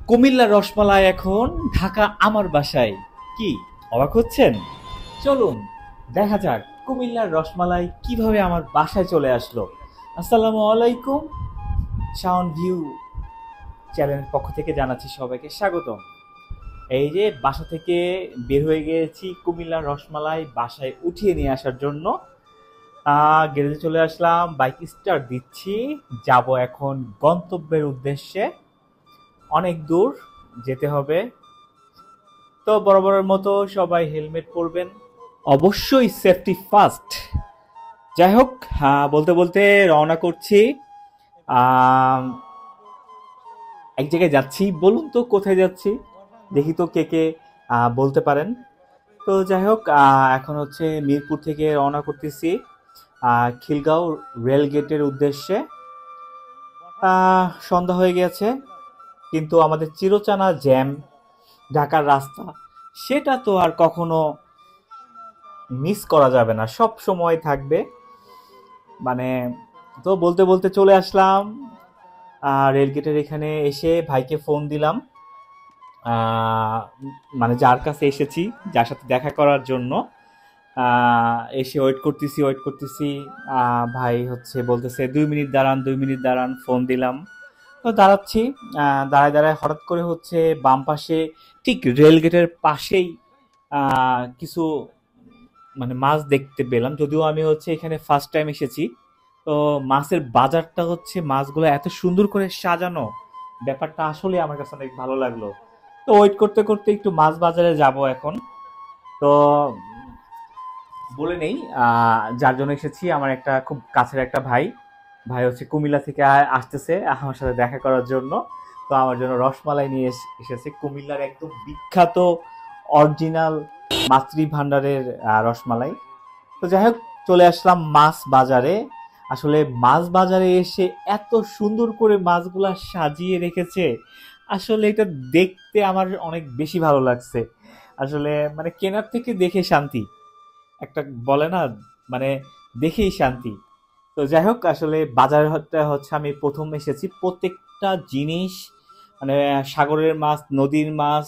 কুমিল্লার রসমালাই এখন ঢাকা আমার বাসায়। কি অবাক হচ্ছেন? চলুন দেখা যাক কুমিল্লার রসমালাই কিভাবে আমার বাসায় চলে আসলো। আসসালামু আলাইকুম। সাউন্ড ভিউ চ্যানেলের পক্ষ থেকে জানাচ্ছি সবাইকে স্বাগতম। এই যে বাসা থেকে বের হয়ে গিয়েছি কুমিল্লার রসমালাই বাসায় উঠিয়ে নিয়ে আসার জন্য। গ্যারেজে চলে আসলাম, বাইক স্টার্ট দিচ্ছি, যাব এখন গন্তব্যের উদ্দেশ্যে। অনেক দূর যেতে হবে, তো বরাবরের মতো সবাই হেলমেট পরবেন, অবশ্যই সেফটি ফার্স্ট। যাই হোক, বলতে বলতে রওনা করছি। আম, এক জায়গায় যাচ্ছি, বলুন তো কোথায় যাচ্ছি, দেখি তো কে কে বলতে পারেন। তো যাই হোক, এখন হচ্ছে মিরপুর থেকে রওনা করতেছি খিলগাঁও রেল গেটের উদ্দেশ্যে। সন্ধ্যা হয়ে গেছে, কিন্তু আমাদের চিরচানা জ্যাম ঢাকার রাস্তা, সেটা তো আর কখনো মিস করা যাবে না, সব সময় থাকবে। মানে, তো বলতে বলতে চলে আসলাম রেলগেটের এখানে। এসে ভাইকে ফোন দিলাম, আহ, মানে যার কাছে এসেছি, যার সাথে দেখা করার জন্য। এসে ওয়েট করতেছি। ভাই হচ্ছে বলতেছে 2 মিনিট দাঁড়ান, 2 মিনিট দাঁড়ান। ফোন দিলাম, তো দাঁড়াচ্ছি। দাঁড়ায় দাঁড়ায় হঠাৎ করে হচ্ছে বাম পাশে, ঠিক রেলগেটের পাশেই কিছু মানে মাছ দেখতে পেলাম। যদিও আমি হচ্ছে এখানে ফার্স্ট টাইম এসেছি, তো মাছের বাজারটা হচ্ছে মাছগুলো এত সুন্দর করে সাজানো, ব্যাপারটা আসলে আমার কাছে অনেক ভালো লাগলো। তো ওয়েট করতে করতে একটু মাছ বাজারে যাব এখন। তো বলে নেই, যার জন্য এসেছি, আমার একটা খুব কাছের একটা ভাই। ভাই হচ্ছে কুমিল্লা থেকে আসতেছে আমার সাথে দেখা করার জন্য। তো আমার জন্য রসমালাই নিয়ে এসেছে, কুমিল্লার একদম বিখ্যাত অরিজিনাল মাতৃ ভান্ডারের রসমালাই। তো যাই হোক, চলে আসলাম মাছ বাজারে। আসলে মাছ বাজারে এসে এত সুন্দর করে মাছগুলা সাজিয়ে রেখেছে, আসলে এটা দেখতে আমার অনেক বেশি ভালো লাগছে। আসলে মানে কেনার থেকে দেখে শান্তি, একটা বলে না, মানে দেখেই শান্তি। তো যাই হোক, আসলে বাজার হচ্ছে আমি প্রথম এসেছি, প্রত্যেকটা জিনিস মানে সাগরের মাছ, নদীর মাছ,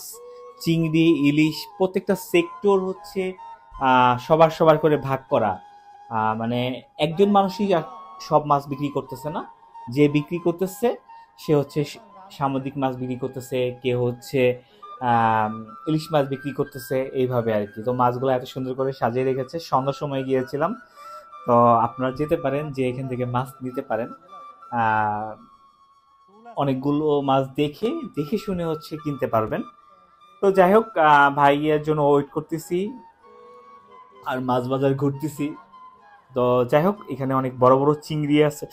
চিংড়ি, ইলিশ, প্রত্যেকটা সেক্টর হচ্ছে সবার সবার করে ভাগ করা। মানে একজন মানুষই আর সব মাছ বিক্রি করতেছে না, যে বিক্রি করতেছে সে হচ্ছে সামুদ্রিক মাছ বিক্রি করতেছে, কেউ হচ্ছে আম, ইলিশ মাছ বিক্রি করতেছে, এইভাবে আর কি। তো মাছগুলো এত সুন্দর করে সাজিয়ে রেখেছে। সন্ধ্যার সময় গিয়েছিলাম, তো আপনারা যেতে পারেন, যে এখান থেকে মাছ নিতে পারেন। আহ, অনেকগুলো মাছ দেখে দেখে শুনে হচ্ছে কিনতে পারবেন। তো যাই হোক, ভাইয়ের জন্য ওয়েট করতেছি আর মাছ বাজার ঘুরতেছি। তো যাই হোক, এখানে অনেক বড় বড় চিংড়ি আছে,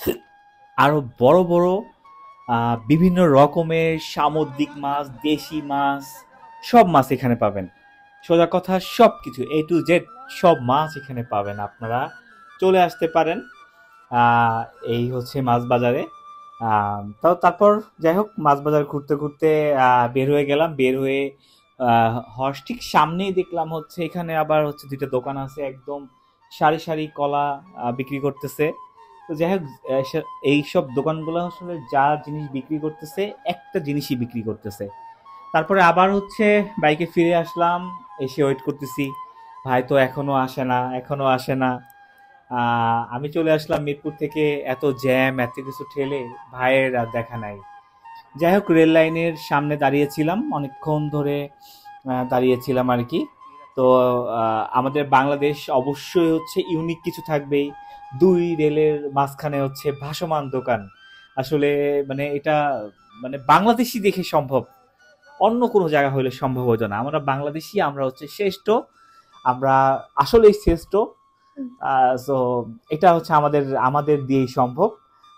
আরো বড় বড় বিভিন্ন রকমের সামুদ্রিক মাছ, দেশি মাছ, সব মাছ এখানে পাবেন। সোজা কথা, সব কিছু A to Z সব মাছ এখানে পাবেন। আপনারা চলে আসতে পারেন আহ, এই হচ্ছে মাছ বাজারে। তাও তারপর যাই হোক, মাছ বাজার ঘুরতে ঘুরতে বের হয়ে গেলাম। বের হয়ে হর্স ঠিক সামনেই দেখলাম হচ্ছে এখানে আবার হচ্ছে দুইটা দোকান আছে, একদম সারি সারি কলা বিক্রি করতেছে। তো যাই হোক, এইসব দোকানগুলো আসলে যা জিনিস বিক্রি করতেছে, একটা জিনিসই বিক্রি করতেছে। তারপরে আবার হচ্ছে বাইকে ফিরে আসলাম, এসে ওয়েট করতেছি, ভাই তো এখনো আসে না, এখনো আসে না। আমি চলে আসলাম মিরপুর থেকে, এত জ্যাম, এত কিছু ঠেলে ভাইয়ের আর দেখা নাই। যাই হোক, রেল লাইনের সামনে দাঁড়িয়েছিলাম অনেকক্ষণ ধরে, দাঁড়িয়েছিলাম আর কি। তো আমাদের বাংলাদেশ অবশ্যই হচ্ছে ইউনিক কিছু থাকবেই। দুই রেলের মাঝখানে হচ্ছে ভাসমান দোকান। আসলে মানে এটা মানে বাংলাদেশি দেখে সম্ভব, অন্য কোনো জায়গা হলে সম্ভব হতো না। আমরা বাংলাদেশি, আমরা হচ্ছে শ্রেষ্ঠ, আমরা আসলেই শ্রেষ্ঠ। সো এটা হচ্ছে আমাদের আমাদের দিয়েই সম্ভব।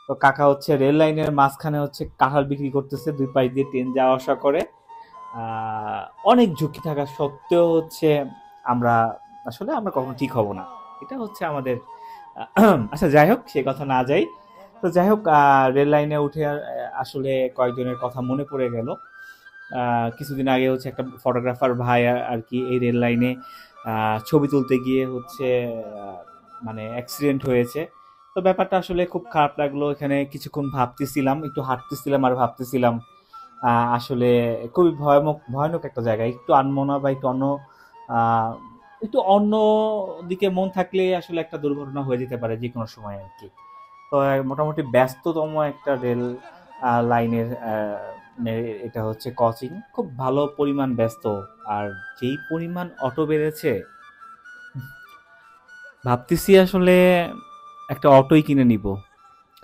তো কাকা হচ্ছে রেল লাইনের মাঝখানে হচ্ছে কাঁঠাল বিক্রি করতেছে, দুই পাশ দিয়ে ট্রেন যাওয়া আসা করে। আহ, অনেক ঝুঁকি থাকা সত্ত্বেও হচ্ছে আমরা আসলে আমরা কখনো ঠিক হব না, এটা হচ্ছে আমাদের। আচ্ছা যাই হোক, সে কথা না যাই। তো যাই হোক, রেল লাইনে উঠে আসলে কয়েকজনের কথা মনে পড়ে গেল। কিছুদিন আগে হচ্ছে একটা ফটোগ্রাফার ভাই আর কি এই রেল লাইনে ছবি তুলতে গিয়ে হচ্ছে আহ, মানে অ্যাক্সিডেন্ট হয়েছে। তো ব্যাপারটা আসলে খুব খারাপ লাগলো। এখানে কিছুক্ষণ ভাবতেছিলাম, একটু হাঁটতেছিলাম আর ভাবতেছিলাম আসলে খুবই ভয়ানক ভয়ানক একটা জায়গা। একটু আনমনা বা আহ, একটু অন্য দিকে মন থাকলে আসলে একটা দুর্ঘটনা হয়ে যেতে পারে যে কোনো সময় আর কি। তো মোটামুটি ব্যস্ততম একটা রেল লাইনের এটা হচ্ছে কোচিং, খুব ভালো পরিমাণ ব্যস্ত। আর যেই পরিমাণ অটো বেড়েছে, ভাবতেছি আসলে একটা অটোই কিনে নিব।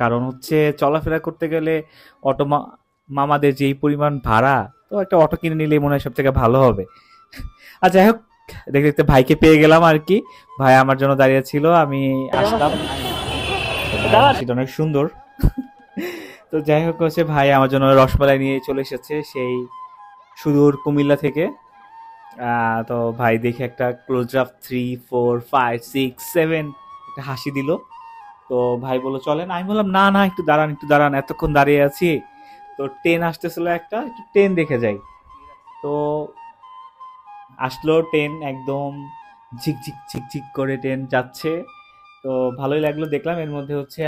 কারণ হচ্ছে চলাফেরা করতে গেলে অটো মামাদের যেই পরিমাণ ভাড়া, তো একটা অটো কিনে নিলে মনে হয় সব থেকে ভালো হবে। আর যাই হোক, দেখতে দেখতে ভাইকে পেয়ে গেলাম আর কি। ভাই আমার জন্য দাঁড়িয়ে ছিল, আমি আসলাম। তো ভাইয়ের হাসিটা অনেক সুন্দর। তো যাই হোক হচ্ছে ভাই আমার জন্য রসমালাই নিয়ে চলে এসেছে সেই সুদূর কুমিল্লা থেকে। তো ভাই দেখে একটা ক্লোজ আপ 3 4 5 6 7 একটা হাসি দিল। তো ভাই বললো চলেন, আমি বললাম না না, একটু দাঁড়ান একটু দাঁড়ান, এতক্ষণ দাঁড়িয়ে আছি। তো ট্রেন আসতেছিল একটা, একটু ট্রেন দেখে যাই। তো আসলো ট্রেন, একদম ঝিকঝিক ঝিকঝিক করে ট্রেন যাচ্ছে। তো ভালোই লাগলো, দেখলাম এর মধ্যে হচ্ছে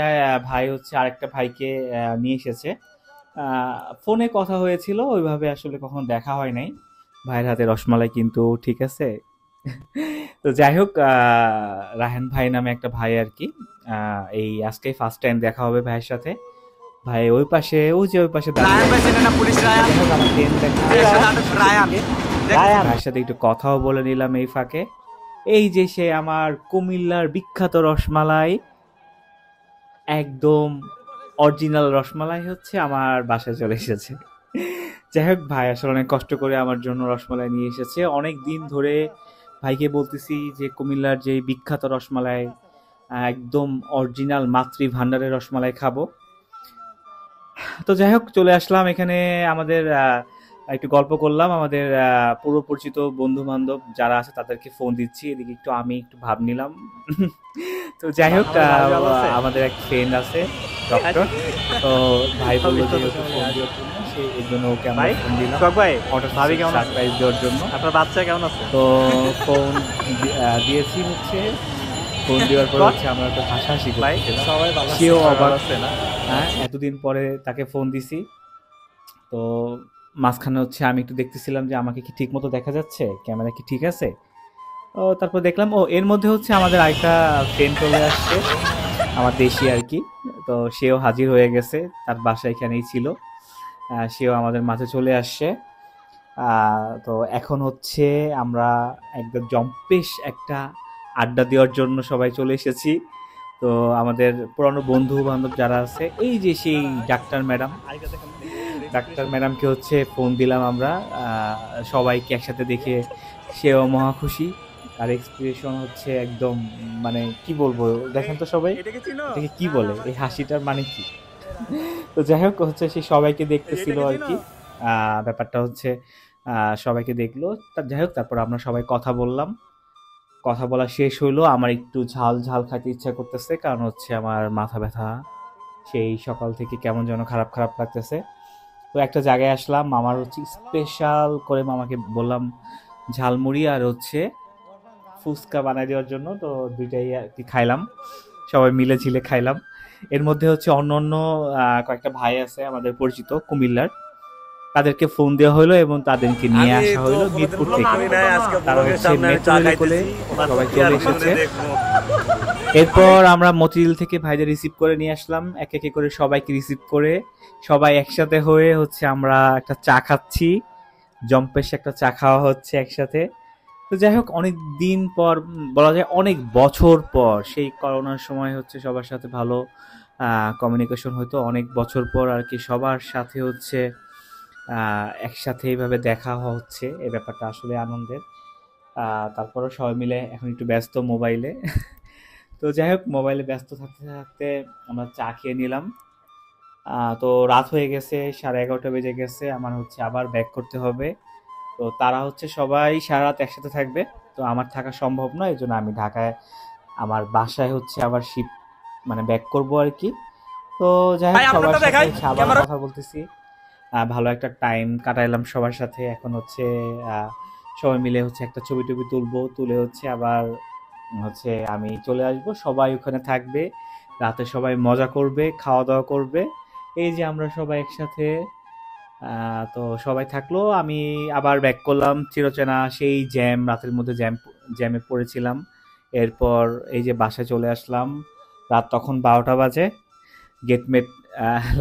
ভাই হচ্ছে আরেকটা ভাইকে নিয়ে এসেছে। ফোনে কথা হয়েছিল, ওইভাবে আসলে কখনো দেখা হয় নাই। ভাইয়ের হাতে রসমালাই কিন্তু ঠিক আছে। তো যাই হোক, রাহেন ভাই নামে একটা ভাই আর কি। এই আজকে ফার্স্ট টাইম দেখা হবে ভাইয়ের সাথে। ভাই ওই পাশে, ওই যে ওই পাশে দাঁড়িয়ে আছে। যাই হোক, আমার ট্রেন দেখা ভাইয়ের সাথে একটু কথাও বলে নিলাম এই ফাঁকে। এই যে সে আমার কুমিল্লার বিখ্যাত রসমালাই, একদম অরিজিনাল রসমালাই হচ্ছে আমার বাসায় চলে এসেছে। যাই হোক, ভাই আসলে অনেক কষ্ট করে আমার জন্য রসমালাই নিয়ে এসেছে। অনেক দিন ধরে ভাইকে বলতেছি যে কুমিল্লার যে বিখ্যাত রসমালাই, একদম অরিজিনাল মাতৃ ভান্ডারের রসমালাই খাবো। তো যাই হোক, চলে আসলাম এখানে। আমাদের একটু গল্প করলাম, আমাদের পূর্ব পরিচিত বন্ধু বান্ধব যারা আছে তাদেরকে ফোন দিচ্ছি, এদিকে একটু আমি একটু ভাব নিলাম। তো যাই হোক, আমাদের এক ফ্রেন্ড আছে ডক্টর। তো ভাই বললো যে ওকে ফোন দেওয়ার জন্য, সে এই জন্য ওকে আমরা ফোন দিলাম ভাই, হঠাৎ ভাবি কেমন আছে? সারপ্রাইজ দেওয়ার জন্য। আপনার বাচ্চা কেমন আছে? তো ফোন দিয়েছি হচ্ছে, ফোন দেওয়ার পর হচ্ছে আমরা তো হাসাহাসি ভাই করতেছিলাম। সবাই ভালো আছে, সেও সবাই অবাক, ভালো আছে না? হ্যাঁ এতদিন পরে তাকে ফোন দিছি। তো মাঝখানে হচ্ছে আমি একটু দেখতেছিলাম যে আমাকে কি ঠিক মতো দেখা যাচ্ছে, ক্যামেরা কি ঠিক আছে। ও তারপর দেখলাম, ও এর মধ্যে হচ্ছে আমাদের আরেকটা ফ্রেন্ড চলে আসছে, আমার দেশি আর কি। তো সেও হাজির হয়ে গেছে, তার বাসা এখানেই ছিল। সেও আমাদের মাঝে চলে আসছে। তো এখন হচ্ছে আমরা একদম জম্পেশ একটা আড্ডা দেওয়ার জন্য সবাই চলে এসেছি। তো আমাদের পুরানো বন্ধু বান্ধব যারা আছে, এই যে সেই ডাক্তার ম্যাডাম, ডাক্তার ম্যাডামকে হচ্ছে ফোন দিলাম আমরা। সবাইকে একসাথে দেখে সেও মহা খুশি। আর এক্সপ্রেশন হচ্ছে একদম, মানে কি বলবো, দেখেন তো সবাই এটাকে কি বলে, এই হাসিটার মানে কি। তো যাই হোক হচ্ছে সে সবাইকে দেখতেছিল আর কি। ব্যাপারটা হচ্ছে সবাইকে দেখলো। যাই হোক, তারপর আমরা সবাই কথা বললাম। কথা বলা শেষ হইলো, আমার একটু ঝাল ঝাল খাইতে ইচ্ছা করতেছে, কারণ হচ্ছে আমার মাথা ব্যথা সেই সকাল থেকে কেমন যেন খারাপ খারাপ লাগতেছে। তো একটা জায়গায় আসলাম, মামার হচ্ছে স্পেশাল করে মামাকে বললাম ঝালমুড়ি আর হচ্ছে ফুচকা বানাই দেওয়ার জন্য। তো দুইটাই আর কি খাইলাম, সবাই মিলে ঝিলে খাইলাম। এর মধ্যে হচ্ছে অন্য অন্য কয়েকটা ভাই আছে আমাদের পরিচিত কুমিল্লার, তাদেরকে ফোন দেওয়া হলো এবং তাদেরকে নিয়ে আসা হলো মিরপুর থেকে। তারা হচ্ছে মেট্রো রেলে করে সবাই চলে এসেছে। এরপর আমরা মতিঝিল থেকে ভাইদের রিসিভ করে নিয়ে আসলাম, এক একে করে সবাইকে রিসিভ করে সবাই একসাথে হয়ে হচ্ছে আমরা একটা চা খাচ্ছি। জম্পেশ একটা চা খাওয়া হচ্ছে একসাথে। তো যাই হোক, অনেক দিন পর, বলা যায় অনেক বছর পর, সেই করোনার সময় হচ্ছে সবার সাথে ভালো কমিউনিকেশন হতো, অনেক বছর পর আর কি সবার সাথে হচ্ছে একসাথে এইভাবে দেখা হচ্ছে, এই ব্যাপারটা আসলে আনন্দের। তারপরও সবাই মিলে এখন একটু ব্যস্ত মোবাইলে। তো যাই হোক, মোবাইলে ব্যস্ত থাকতে থাকতে আমরা চা খেয়ে নিলাম। তো রাত হয়ে গেছে, 11:30 বেজে গেছে, আমার হচ্ছে আবার ব্যাক করতে হবে। তো তারা হচ্ছে সবাই সারা রাত একসাথে থাকবে, তো আমার থাকা সম্ভব নয়, এই জন্য আমি ঢাকায় আমার বাসায় হচ্ছে আবার মানে ব্যাক করবো আর কি। তো যাই হোক, সবার সাথে হচ্ছে আবার কথা বলতেছি। ভালো একটা টাইম কাটাইলাম সবার সাথে। এখন হচ্ছে সবাই মিলে হচ্ছে একটা ছবি টবি তুলবো, তুলে হচ্ছে আবার হচ্ছে আমি চলে আসব, সবাই ওখানে থাকবে, রাতে সবাই মজা করবে, খাওয়া দাওয়া করবে। এই যে আমরা সবাই একসাথে তো সবাই থাকলো, আমি আবার ব্যাক করলাম চিরচেনা সেই জ্যাম, রাতের মধ্যে জ্যামে পড়েছিলাম। এরপর এই যে বাসায় চলে আসলাম, রাত তখন 12টা বাজে। গেটমেট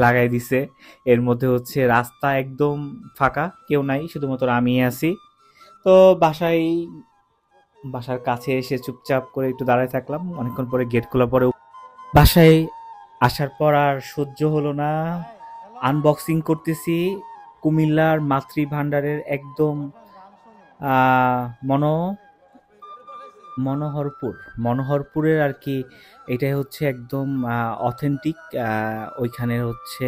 লাগাই দিছে। এর মধ্যে হচ্ছে রাস্তা একদম ফাঁকা, কেউ নাই, শুধুমাত্র আমি আছি। তো বাসায় বাসার কাছে এসে চুপচাপ করে একটু দাঁড়ায় থাকলাম, অনেকক্ষণ পরে গেট খোলার পরে বাসায় আসার পর আর সহ্য হলো না, আনবক্সিং করতেছি কুমিল্লার মাতৃ ভান্ডারের একদম আহ, মনো মনোহরপুর মনোহরপুরের আর কি। এটাই হচ্ছে একদম অথেন্টিক, ওইখানে হচ্ছে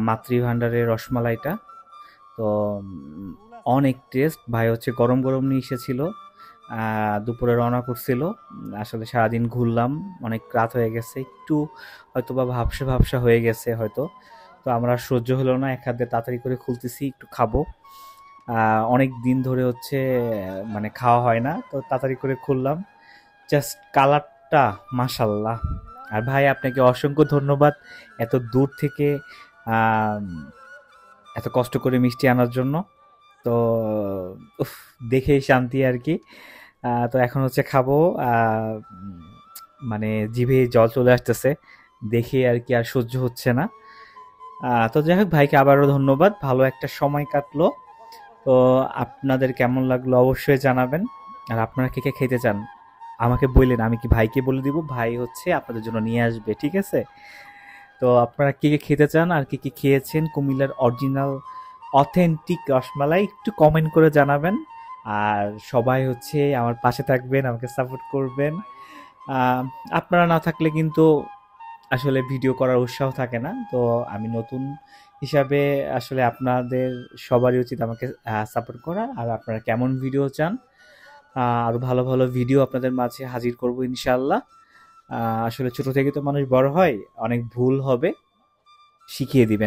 মাতৃ ভান্ডারের রসমালাইটা। তো অনেক টেস্ট। ভাই হচ্ছে গরম গরম নিয়ে এসেছিল, দুপুরে রওনা করছিল। আসলে সারাদিন ঘুরলাম, অনেক রাত হয়ে গেছে, একটু হয়তো বা ভাবসা ভাবসা হয়ে গেছে হয়তো। তো আমরা আর সহ্য হলো না, এক হাত দিয়ে তাড়াতাড়ি করে খুলতেছি একটু খাবো। অনেক দিন ধরে হচ্ছে মানে খাওয়া হয় না, তো তাড়াতাড়ি করে খুললাম। জাস্ট কালারটা মাশাল্লাহ। আর ভাই আপনাকে অসংখ্য ধন্যবাদ এত দূর থেকে আম, এত কষ্ট করে মিষ্টি আনার জন্য। তো উফ, দেখেই শান্তি আর কি। তো এখন হচ্ছে খাবো। উম, মানে জিভে জল চলে আসতেছে দেখে আর কি, আর সহ্য হচ্ছে না। তো যাই হোক, ভাইকে আবারও ধন্যবাদ, ভালো একটা সময় কাটলো। তো আপনাদের কেমন লাগলো অবশ্যই জানাবেন। আর আপনারা কে কে খেতে চান আমাকে বললেন, আমি কি ভাইকে বলে দিব, ভাই হচ্ছে আপনাদের জন্য নিয়ে আসবে, ঠিক আছে? তো আপনারা কে কে খেতে চান আর কি কি খেয়েছেন কুমিল্লার অরিজিনাল অথেন্টিক রসমালাই, একটু কমেন্ট করে জানাবেন। আর সবাই হচ্ছে আমার পাশে থাকবেন, আমাকে সাপোর্ট করবেন। আহ, আপনারা না থাকলে কিন্তু আসলে ভিডিও করার উৎসাহ থাকে না। তো আমি নতুন হিসাবে আসলে আপনাদের সবারই উচিত আমাকে সাপোর্ট করা। আর আপনারা কেমন ভিডিও চান, আরো ভালো ভালো ভিডিও আপনাদের মাঝে হাজির করব ইনশাল্লাহ। আসলে ছোট থেকে তো মানুষ বড় হয়, অনেক ভুল হবে, শিখিয়ে দিবেন।